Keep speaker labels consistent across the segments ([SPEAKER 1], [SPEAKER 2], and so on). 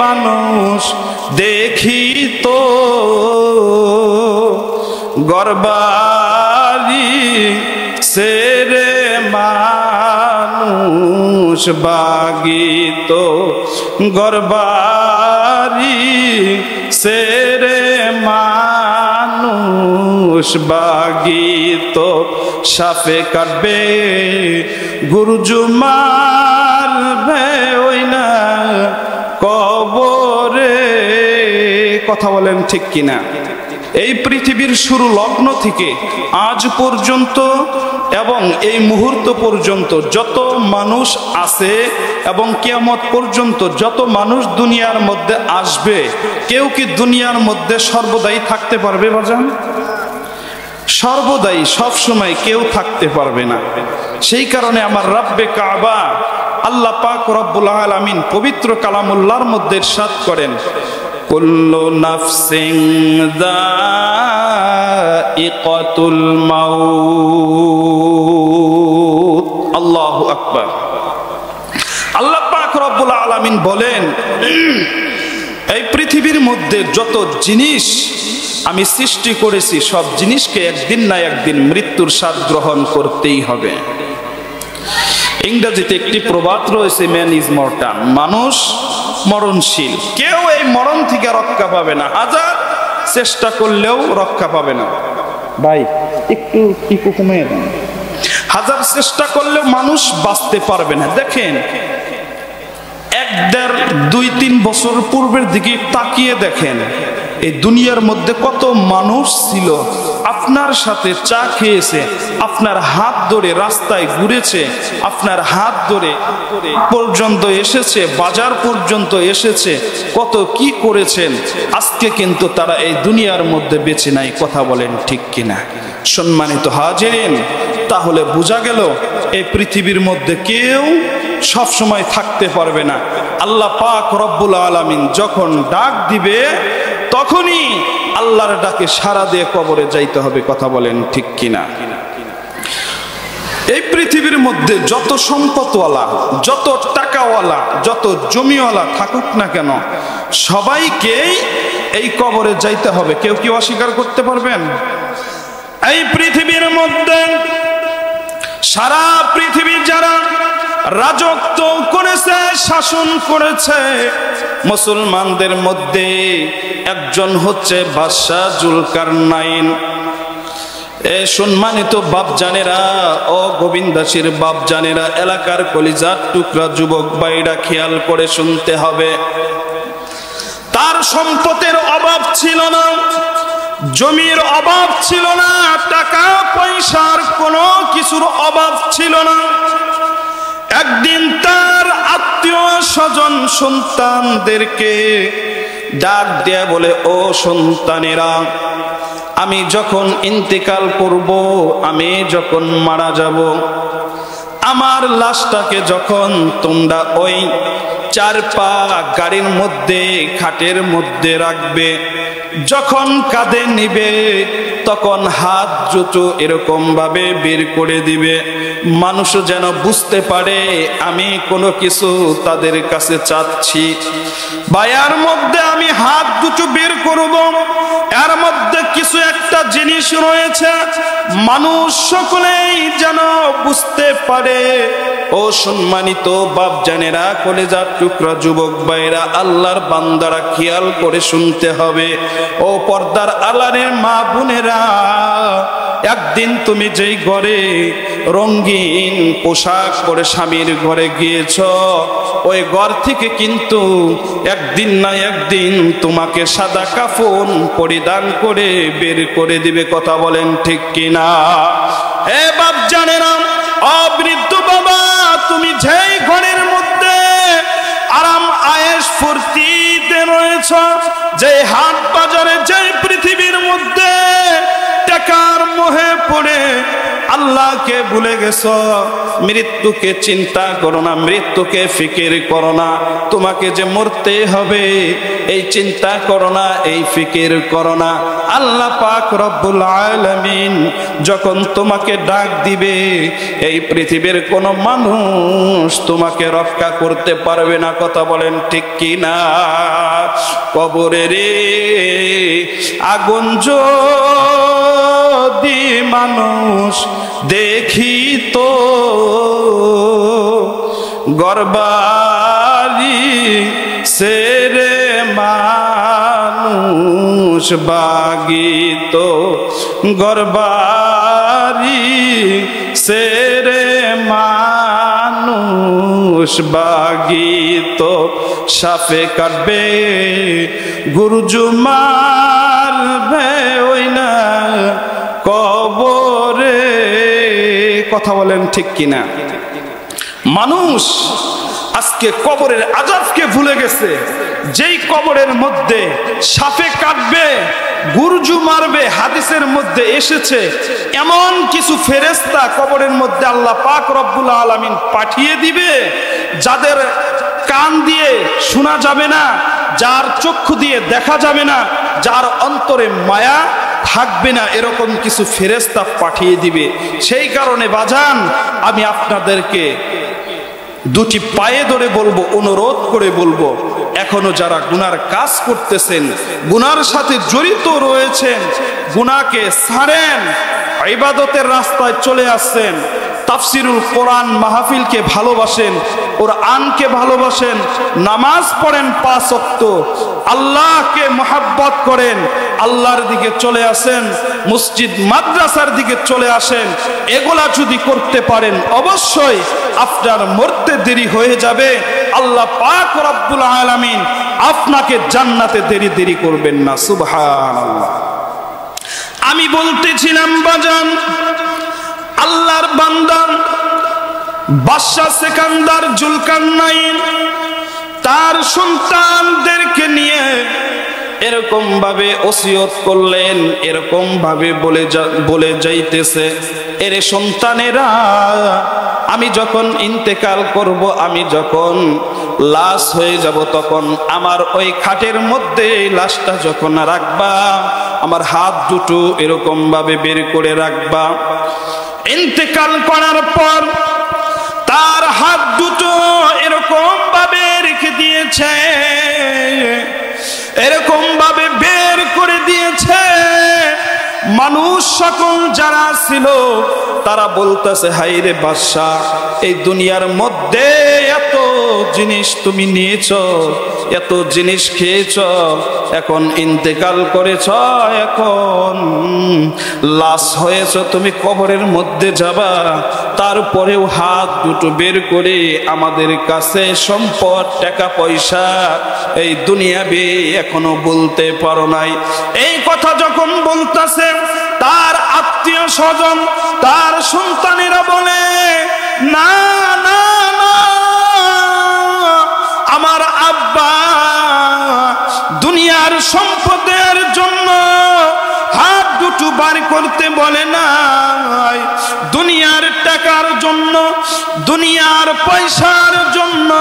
[SPEAKER 1] মানুষ দেখি তো গরবারি সেরে মানুষ বাগিত গরবারি সেরে মানুষ বাগিত সাপে কাটবে গুরুজু মারবে ওই না কবরে। কথা বলেন ঠিক কিনা? এই পৃথিবীর শুরু লগ্ন থেকে আজ পর্যন্ত এবং এই মুহূর্ত পর্যন্ত যত মানুষ আছে এবং কিয়ামত পর্যন্ত যত মানুষ দুনিয়ার মধ্যে আসবে, কেউ কি দুনিয়ার মধ্যে সর্বদাই থাকতে পারবে বাজান? সর্বদাই সব সময় কেউ থাকতে পারবে না। সেই কারণে আমার রব্বে কাবা আল্লাহ পাক রব্বুল আলামিন পবিত্র কালামুল্লাহর মধ্যে ইরশাদ করেন, কুল্লু নাফসিন যায়িকাতুল মাউত। আল্লাহু আকবার। আল্লাহ পাক রব্বুল আলামিন বলেন, এই পৃথিবীর মধ্যে যত জিনিস আমি সৃষ্টি করেছি সব জিনিসকে একদিন না একদিন মৃত্যুর স্বাদ গ্রহণ করতেই হবে। ইংরেজিতে একটি প্রবাদ রয়েছে, ম্যান ইজ মর্টাল, মানুষ মরণশীল। কেউ এই মরণ থেকে রক্ষা পাবে না, হাজার চেষ্টা করলেও রক্ষা পাবে না। ভাই একটু ইকো কমিয়ে দেন। হাজার চেষ্টা করলেও মানুষ বাঁচতে পারবে না। দেখেন, 1, 1.5, 2, 3 বছর পূর্বের দিকে তাকিয়ে দেখেন, এই দুনিয়ার মধ্যে কত মানুষ ছিল আপনার সাথে চা খেয়েছে, আপনার হাত ধরে রাস্তায় ঘুরেছে, আপনার হাত ধরে পর্যন্ত এসেছে, বাজার পর্যন্ত এসেছে, কত কি করেছেন। আজকে কিন্তু তারা এই দুনিয়ার মধ্যে বেঁচে নাই। কথা বলেন ঠিক কিনা? সম্মানিত হাজিরিন, তাহলে বোঝা গেল এই পৃথিবীর মধ্যে কেউ সব সময় থাকতে পারবে না। আল্লাহ পাক রব্বুল আলামিন যখন ডাক দিবে তখনই আল্লাহর ডাকে সাড়া দিয়ে কবরে যাইতে হবে। কথা বলেন ঠিক কিনা? এই পৃথিবীর মধ্যে যত সম্পদওয়ালা, যত টাকাওয়ালা, যত জমিওয়ালা থাকুক না কেন, সবাইকেই এই কবরে যাইতে হবে। কেউ কি অস্বীকার করতে পারবেন? এই পৃথিবীর মধ্যে সারা পৃথিবী যারা রাজত্ব করেছে, শাসন করেছে, মুসলমানদের মধ্যে একজন হচ্ছে বাদশাহ জুলকারনাইন। সম্মানিত বাপজানেরা ও গোবিন্দাসীর বাপজানেরা, এলাকার কলিজার টুকরা যুবক ভাইরা খেয়াল করে শুনতে হবে। তার সম্পদের অভাব ছিল না, জমির অভাব ছিল না, টাকা পয়সার কোনো কিছুর অভাব ছিল না। একদিন তার আত্মীয় স্বজন সন্তানদেরকে ডাক দিয়ে বলে, ও সন্তানেরা, আমি যখন ইন্তেকাল করব, আমি যখন মারা যাব, আমার লাশটাকে যখন তোমরা ওই 4 পা গাড়ির মধ্যে খাটের মধ্যে রাখবে, যখন কাঁধে নিবে তখন হাত জুতো এরকম ভাবে বের করে দিবে, মানুষ যেন বুঝতে পারে আমি কোনো কিছু তাদের কাছে চাচ্ছি। বায়ার মধ্যে আমি হাত দুটো বের করব, এর মধ্যে কিছু একটা জিনিস রয়েছে, মানুষ সকলেই যেন বুঝতে পারে। ও সম্মানিত বাপজানেরা, কলেজার টুকরা যুবক ভাইরা, আল্লাহর বান্দারা, খেয়াল করে শুনতে হবে। ও পর্দার আলারের মা বোনেরা, একদিন তুমি যেই ঘরে রঙিন পোশাক পরে স্বামীর ঘরে গিয়েছ, ওই ঘর থেকে কিন্তু একদিন না একদিন তোমাকে সাদা কাফন পরিধান করে বের করে দিবে। কথা বলেন ঠিক কিনা? হে বাপজানেরা, অবৃদ্ধ বাবা, তুমি যেই ঘরের মধ্যে আরাম আয়েশ ফুর্তিতে রয়েছ, যে হাট বাজারে, যে পৃথিবীর মধ্যে টাকার মোহে পড়ে আল্লাহকে ভুলে গেছো, মৃত্যুকে চিন্তা করো না, মৃত্যুকে ফিকির করো না। তোমাকে যে মরতে হবে এই চিন্তা করো না, এই ফিকির করো না। আল্লাহ পাক রব্বুল আলামিন যখন তোমাকে ডাক দিবে, এই পৃথিবীর কোনো মানুষ তোমাকে রক্ষা করতে পারবে না। কথা বলেন ঠিক কি না? কবরের আগুন যদি মানুষ দেখিত, গরবারি সেরে মানুষ বাগিত, গরবারি সেরে মানুষ বাগিত। সাপে কাটবে, গুরুজু মারবে ওই না কবরে। কথা বলেন ঠিক কিনা? মানুষ আজকে কবরের আযাবকে ভুলে গেছে। যেই কবরের মধ্যে সাপে কাটবে, গুরজু মারবে, হাদিসের মধ্যে এসেছে এমন কিছু ফেরেশতা কবরের মধ্যে আল্লাহ পাক রব্বুল আলামিন পাঠিয়ে দিবে, যাদের কান দিয়ে শোনা যাবে না, যার চক্ষু দিয়ে দেখা যাবে না, যার অন্তরে মায়া থাকবে না, এরকম কিছু ফেরেশতা পাঠিয়ে দিবে। সেই কারণে বাজান, আমি আপনাদেরকে দুটি পায়ে ধরে বলবো, অনুরোধ করে বলবো, এখনো যারা গুনার কাজ করতেছেন, গুনার সাথে জড়িত রয়েছেন, গুনাহকে ছাড়েন, ইবাদতের রাস্তায় চলে আসছেন, তাফসিরুল কোরআন মাহফিলকে ভালোবাসেন, কোরআনকে ভালোবাসেন, নামাজ পড়েন 5 ওয়াক্ত, আল্লাহকে মহব্বত করেন, আল্লাহর দিকে চলে আসেন, মসজিদ মাদ্রাসার দিকে চলে আসেন। এগুলা যদি করতে পারেন, অবশ্যই আপনার মরতে দেরি হয়ে যাবে। আল্লাহ পাক রব্বুল আলামিন আপনাকে জান্নাতে দেরি করবেন না। সুবহানাল্লাহ। আমি বলতেছিলাম বাজান, আল্লাহর বান্দা বাদশাহ সিকান্দার জুলকারনাইন তার সন্তানদেরকে নিয়ে এরকম ভাবে ওসিয়ত করলেন, এরকম ভাবে বলে যাইতেছে, এরে সন্তানেরা, আমি যখন ইন্তেকাল করব, আমি যখন লাশ হয়ে যাব, তখন আমার ওই খাটের মধ্যে লাশটা যখন রাখবা, আমার হাত দুটো এরকম ভাবে বের করে রাখবা। ইন্তেকাল করার পর তার হাত দুটো এরকম ভাবে রেখে দিয়েছে, এরকম ভাবে বের করে দিয়েছে। মানুষ সকল যারা ছিল তারা বলতেছে, হায় রে বাদশা, এই দুনিয়ার মধ্যে এত জিনিস তুমি নিয়েছ, এত জিনিস খেয়েছ, এখন ইন্তেকাল করেছ, এখন লাশ হয়েছ, তুমি কবরের মধ্যে যাবা, তারপরেও হাত দুটো বের করে আমাদের কাছে সম্পদ, টাকা পয়সা, এই দুনিয়াবে এখনো বলতে পারো নাই। এই কথা যখন বলতেছে, তার আত্মীয় স্বজন, তার সন্তানেরা বলে, না না না, আমার আব্বা দুনিয়ার সম্পদের জন্য হাত দুটো বার করতে বলে নাই, দুনিয়ার টাকার জন্য, দুনিয়ার পয়সার জন্য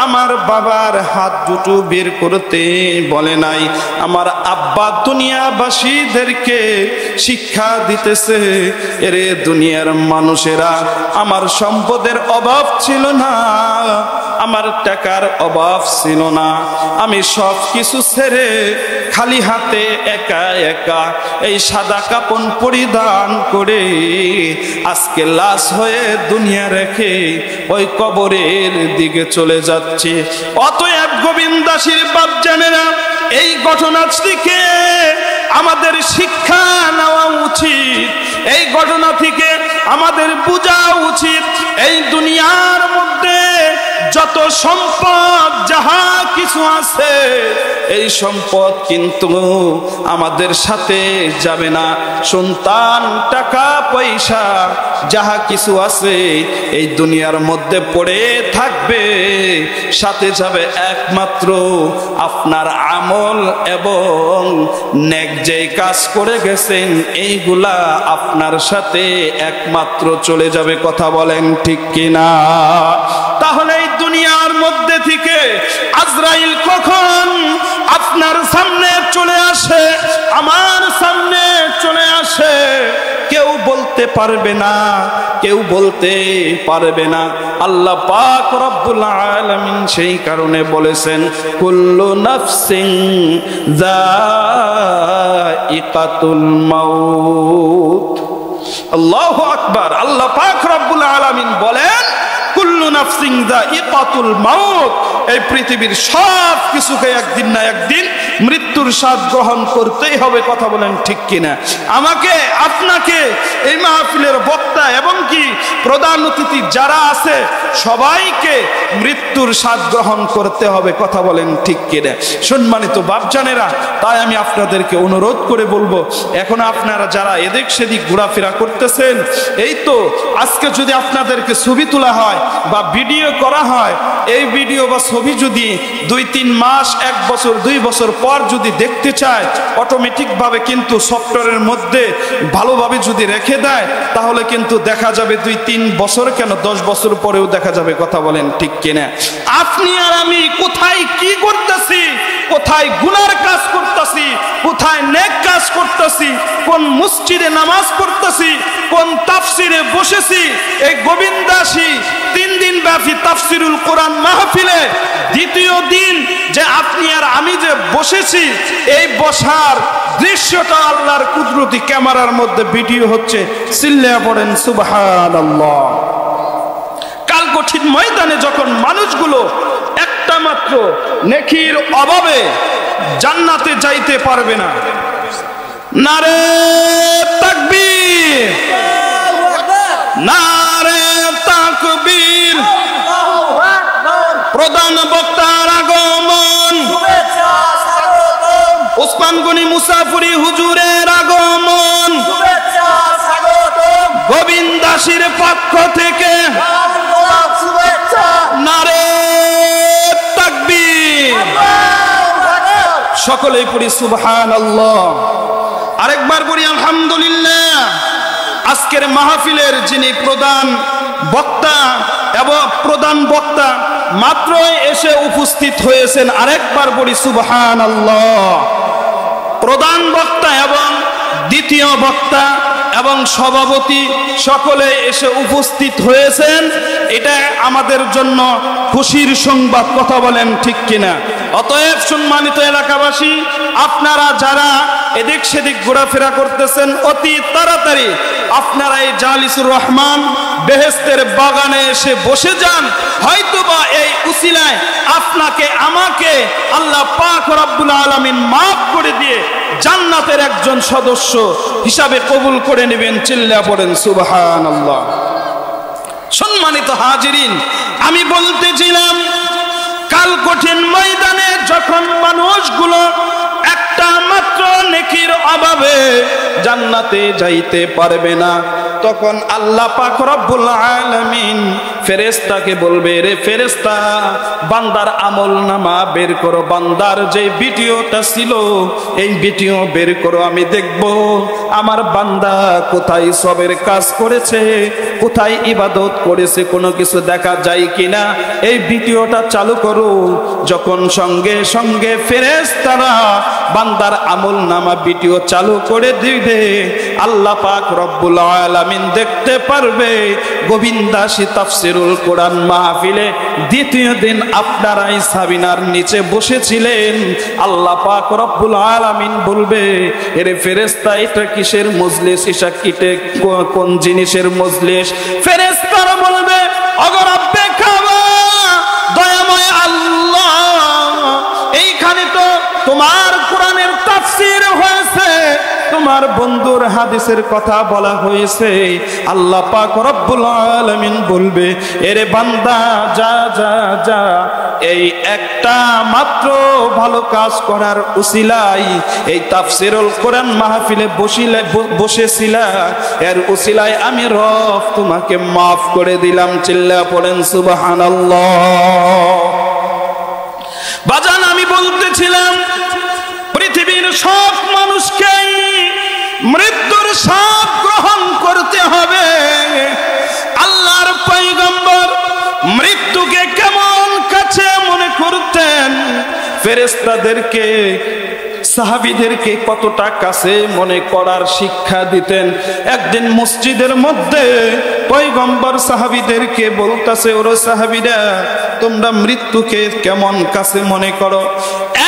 [SPEAKER 1] আমার বাবার হাত দুটো বের করতে বলে নাই। আমার আব্বা দুনিয়াবাসীদেরকে শিক্ষা দিতেছে, এরে দুনিয়ার মানুষেরা, আমার সম্পদের অভাব ছিল না, আমার টাকার অভাব ছিল না, আমি সব কিছু ছেড়ে খালি হাতে একা একা এই সাদা কাপন পরিধান করে আজকে লাশ হয়ে দুনিয়া রেখে ওই কবরের দিকে চলে যাচ্ছে। অতএব গোবিন্দাসীর বাপজানেরা, এই ঘটনা থেকে আমাদের শিক্ষা নেওয়া উচিত, এই ঘটনা থেকে আমাদের বোঝা উচিত, এই দুনিয়ার মধ্যে যত সম্পদ যাহা কিছু আছে, এই সম্পদ কিন্তু আমাদের সাথে যাবে না। সন্তান, টাকা পয়সা যাহা কিছু আছে এই দুনিয়ার মধ্যে পড়ে থাকবে, সাথে যাবে একমাত্র আপনার আমল এবং নেক যেই কাজ করে গেছেন এইগুলা আপনার সাথে একমাত্র চলে যাবে। কথা বলেন ঠিক কিনা? তাহলে এই দুনিয়ার মধ্যে থেকে আজরাইল কখন আপনার সামনে চলে আসে, আমার সামনে চলে আসে, কেউ বলতে পারবে না, কেউ বলতে পারবে না। আল্লাহ পাক রব্বুল আলামিন সেই কারণে বলেছেন কুল্লু নাফসিন যায়িকাতুল মাউত। আল্লাহু আকবার। আল্লাহ পাক রব্বুল আলামিন বলেন কুল্লু নাফসিন যায়িকাতুল মাউত। এই পৃথিবীর সব কিছুকে একদিন না একদিন মৃত্যুর স্বাদ গ্রহণ করতেই হবে। কথা বলেন ঠিক কিনা? আমাকে আপনাকে এই মাহফিলের বক্তা এবং কি প্রধান অতিথি যারা আছে সবাইকে মৃত্যুর স্বাদ গ্রহণ করতে হবে। কথা বলেন ঠিক কিনা? সম্মানিত বাপজানেরা, তাই আমি আপনাদেরকে অনুরোধ করে বলবো, এখন আপনারা যারা এদিক সেদিক ঘোরাফেরা করতেছেন, এই তো আজকে যদি আপনাদেরকে ছবি তোলা হয় বা ভিডিও করা হয়, এই ভিডিও বা ছবি যদি 2-3 মাস, 1 বছর, 2 বছর পর যদি দেখতে চায়, অটোমেটিক ভাবে কিন্তু সফটওয়্যারের মধ্যে ভালোভাবে যদি রেখে দেয়, তাহলে কিন্তু দেখা যাবে 2-3 বছর কেন 10 বছর পরেও দেখা যাবে। কথা বলেন ঠিক কিনা? আপনি আর আমি কোথায় কি করতেছি, কোথায় গুনার কাজ করতেছি, কোথায় নেক কাজ করতেছি, কোন মসজিদে নামাজ পড়তেছি, কোন তাফসিরে বসেছি, এই গোবিন্দাসী 3 দিন ব্যাপী তাফসিরুল কোরআন মাহফিলে দ্বিতীয় দিন যে আপনি আর আমি যে বসেছি, এই বসার দৃশ্যটা আল্লাহর কুদরতি ক্যামেরার মধ্যে ভিডিও হচ্ছে। চিল্লায়া পড়েন সুবহানাল্লাহ। কাল কঠিন ময়দানে যখন মানুষগুলো একটা মাত্র নেকির অভাবে জান্নাতে যাইতে পারবে না, নারে তাকবীর, নারে তাকবীর, প্রধান বক্তার আগমন, ওসমান গনি মুসাফিরি হুজুরের আগমন, গোবিন্দাসীর পক্ষ থেকে নারে তাকবীর। সকলেই পড়ি সুবহানাল্লাহ। আরেকবার পড়ি আলহামদুলিল্লাহ। আজকের মাহফিলের যিনি প্রধান বক্তা এবং প্রধান বক্তা মাত্রই এসে উপস্থিত হয়েছেন, আরেকবার পড়ি সুবহানাল্লাহ। প্রধান বক্তা এবং দ্বিতীয় বক্তা এবং সভাপতি সকলে এসে উপস্থিত হয়েছেন, এটা আমাদের জন্য খুশির সংবাদ। কথা বলেন ঠিক কিনা? অতএব সম্মানিত এলাকাবাসী, আপনারা যারা এদিক সেদিক ঘোরাফেরা করতেছেন, অতি তাড়াতাড়ি আপনারা এই জালিসুর রহমান বেহেশতের বাগানে এসে বসে যান। হয়তোবা এই উসিলায় আপনাকে আমাকে আল্লাহ পাক রব্বুল আলামিন মাফ করে দিয়ে জান্নাতের একজন সদস্য হিসাবে কবুল করে নেবেন। চিল্লা পড়েন সুবহানাল্লাহ। সম্মানিত হাজিরিন, আমি বলতেছিলাম কাল কঠিন ময়দানে যখন মানুষগুলো একটা মাত্র নেকির অভাবে জান্নাতে যাইতে পারবে না, তখন আল্লাহ পাক রব্বুল আলামিন ফেরেশতাকে বলবে, রে ফেরেশতা, বান্দার আমলনামা বের করো, বান্দার যে ভিডিওটা ছিল এই ভিডিও বের করো, আমি দেখব আমার বান্দা কোথায় সবের কাজ করেছে, কোথায় ইবাদত করেছে, কোনো কিছু দেখা যায় কিনা, এই ভিডিওটা চালু করো। যখন সঙ্গে সঙ্গে ফেরেশতারা বান্দার আমলনামা ভিডিও চালু করে দিবে, আল্লাহ পাক রব্বুল আলামিন দেখতে পারবে গোবিন্দাসী তাফসিরুল কোরআন মাহফিলে দ্বিতীয় দিন আপনারাই সাবিনার নিচে বসেছিলেন। আল্লাহ পাক রব্বুল আলামিন বলবে, এরে ফেরেশতা, এটা কিসের মজলিস, এটা কিটে কোন জিনিসের মজলিস? ফেরেশতারা বলবে, ওগো রব্বে কাবা, দয়াময় আল্লাহ, এইখানে তো তোমার কোরআনের তাফসীর হয়েছে, তোমার বন্ধুর হাদিসের কথা বলা হয়েছে। আল্লাহ পাক রব্বুল আলামিন বলবে, এরে বান্দা, যা যা যা, এই একটা মাত্র ভালো কাজ করার উসিলায় এই তাফসীরুল কোরআন মাহফিলে বসেছিলা, এর উসিলায় আমি রব তোমাকে মাফ করে দিলাম। চিল্লা পড়েন সুবহানাল্লাহ। বাজান, আমি বলতেছিলাম পৃথিবীর সব মানুষকেই মৃত্যুর স্বাদ গ্রহণ করতে হবে। আল্লাহর পয়গম্বর মৃত্যুকে কেমন কাছে মনে করতেন, ফেরেশতাদেরকে সাহাবীদেরকে কতটা কাছে মনে করার শিক্ষা দিতেন। একদিন মসজিদের মধ্যে পয়গম্বর সাহাবীদেরকে বলতাছে, ওরে সাহাবীরা, তোমরা মৃত্যুকে কেমন কাছে মনে করো?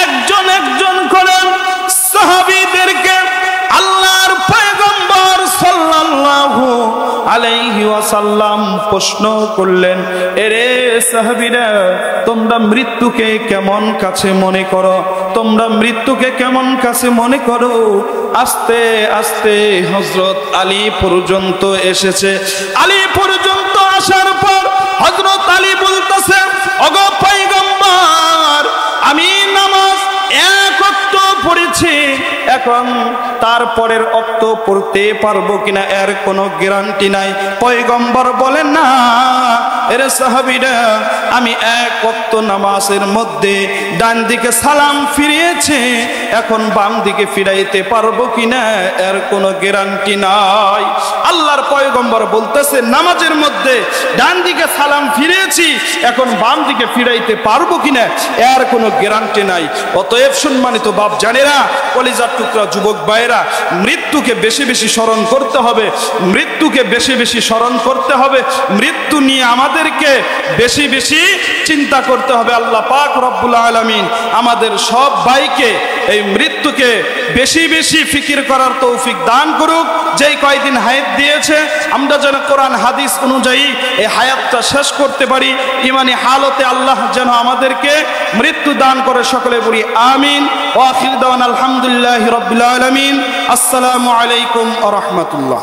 [SPEAKER 1] একজন একজন করে সাহাবীদেরকে আল্লাহর পয়গম্বর সাল্লাল্লাহু আলাইহি ওয়াসাল্লাম প্রশ্ন করলেন, এরে সাহাবীরা, তোমরা মৃত্যুকে কেমন কাছে মনে করো? তোমরা মৃত্যুকে কেমন কাছে মনে করো? আস্তে আস্তে হযরত আলী পর্যন্ত এসেছে। আলী পর্যন্ত আসার পর হযরত আলী বলতেছে, ওগো পয়গম্বর, আমি নামাজ এক ওয়াক্ত পড়েছি, এখন তারপরের ওয়াক্ত পড়তে পারবো কিনা এর কোনো গ্যারান্টি নাই। পয়গম্বর বলেন, না এরে সাহাবীরা, আমি এক ওয়াক্ত নামাজের মধ্যে ডান দিকে সালাম ফিরিয়েছি, এখন বাম দিকে ফিরাইতে পারবো কিনা এর কোনো গ্যারান্টি নাই। আল্লাহর পয়গম্বর বলতেছে, নামাজের মধ্যে ডান দিকে সালাম ফিরিয়েছি, এখন বাম দিকে ফিরাইতে পারবো কিনা এর কোনো গ্যারান্টি নাই। অতএব সম্মানিত বাপ জানেরা, কলিজার টুকরা যুবক ভাইরা, মৃত্যুকে বেশি বেশি স্মরণ করতে হবে, মৃত্যুকে বেশি বেশি স্মরণ করতে হবে, মৃত্যু নিয়ে আমাদেরকে বেশি বেশি চিন্তা করতে হবে। আল্লাহ পাক রব্বুল আলামিন আমাদের সব ভাইকে এই মৃত্যুকে বেশি বেশি ফিকির করার তৌফিক দান করুক। যেই কয়দিন হায়াত দিয়েছে, আমরা যেন কোরআন হাদিস অনুযায়ী এই হায়াতটা শেষ করতে পারি। ইমানি হালতে আল্লাহ যেন আমাদেরকে মৃত্যু দান করে। সকলে বলি আমিন। ওয়া আখির দাওয়ানা আলহামদুলিল্লাহি রাব্বিল আলামিন। আসসালামু আলাইকুম ওয়া রাহমাতুল্লাহ।